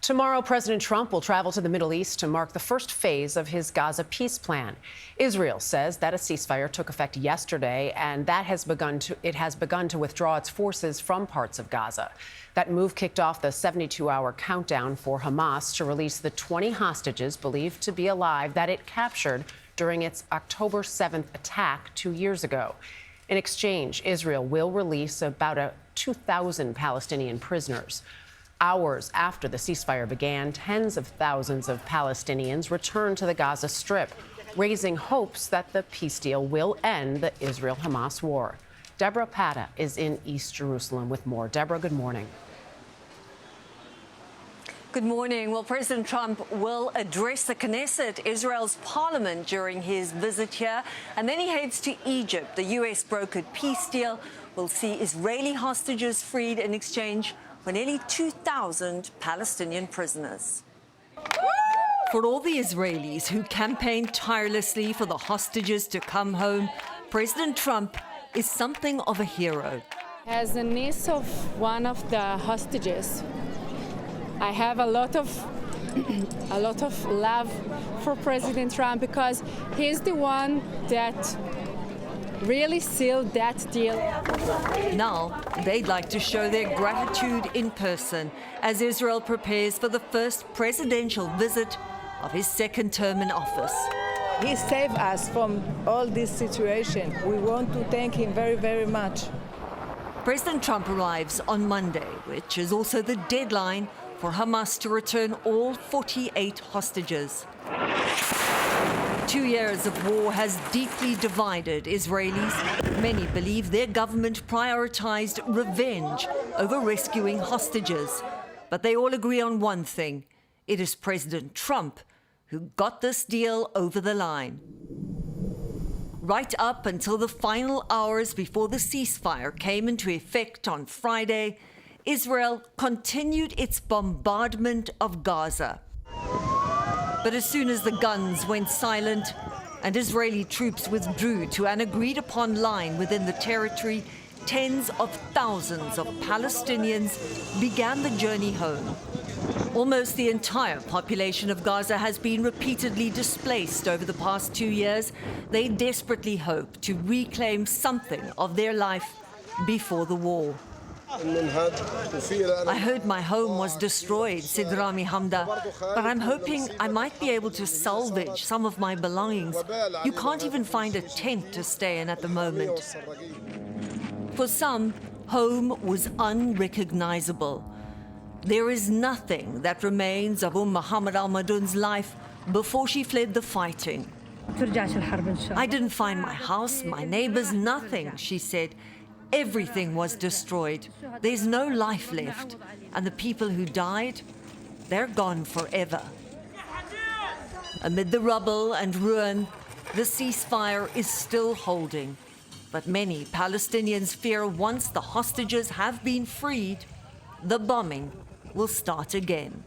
Tomorrow, President Trump will travel to the Middle East to mark the first phase of his Gaza peace plan. Israel says that a ceasefire took effect yesterday, and it has begun to withdraw its forces from parts of Gaza. That move kicked off the 72-hour countdown for Hamas to release the 20 hostages believed to be alive that it captured during its October 7th attack 2 years ago. In exchange, Israel will release about 2,000 Palestinian prisoners. Hours after the ceasefire began, tens of thousands of Palestinians returned to the Gaza Strip, raising hopes that the peace deal will end the Israel-Hamas war. Deborah Pata is in East Jerusalem with more. Deborah, good morning. Good morning. Well, President Trump will address the Knesset, Israel's parliament, during his visit here. And then he heads to Egypt. The U.S.-brokered peace deal will see Israeli hostages freed in exchange for nearly 2,000 Palestinian prisoners. For all the Israelis who campaigned tirelessly for the hostages to come home, President Trump is something of a hero. As a niece of one of the hostages, I have a lot of love for President Trump because he's the one that really sealed that deal. Now, they'd like to show their gratitude in person as Israel prepares for the first presidential visit of his second term in office. He saved us from all this situation. We want to thank him very, very much. President Trump arrives on Monday, which is also the deadline for Hamas to return all 48 hostages. 2 years of war has deeply divided Israelis. Many believe their government prioritized revenge over rescuing hostages. But they all agree on one thing. It is President Trump who got this deal over the line. Right up until the final hours before the ceasefire came into effect on Friday, Israel continued its bombardment of Gaza. But as soon as the guns went silent and Israeli troops withdrew to an agreed-upon line within the territory, tens of thousands of Palestinians began the journey home. Almost the entire population of Gaza has been repeatedly displaced over the past 2 years. They desperately hope to reclaim something of their life before the war. I heard my home was destroyed, said Rami Hamda, but I'm hoping I might be able to salvage some of my belongings. You can't even find a tent to stay in at the moment. For some, home was unrecognizable. There is nothing that remains of Muhammad al-Madun's life before she fled the fighting. I didn't find my house, my neighbors, nothing, she said. Everything was destroyed. There's no life left. And the people who died, they're gone forever. Amid the rubble and ruin, the ceasefire is still holding. But many Palestinians fear once the hostages have been freed, the bombing will start again.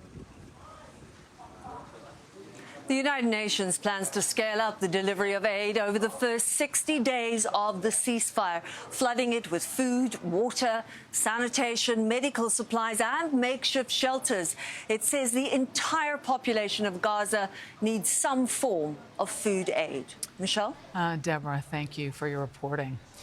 The United Nations plans to scale up the delivery of aid over the first 60 days of the ceasefire, flooding it with food, water, sanitation, medical supplies and makeshift shelters. It says the entire population of Gaza needs some form of food aid. Michelle? Deborah, thank you for your reporting.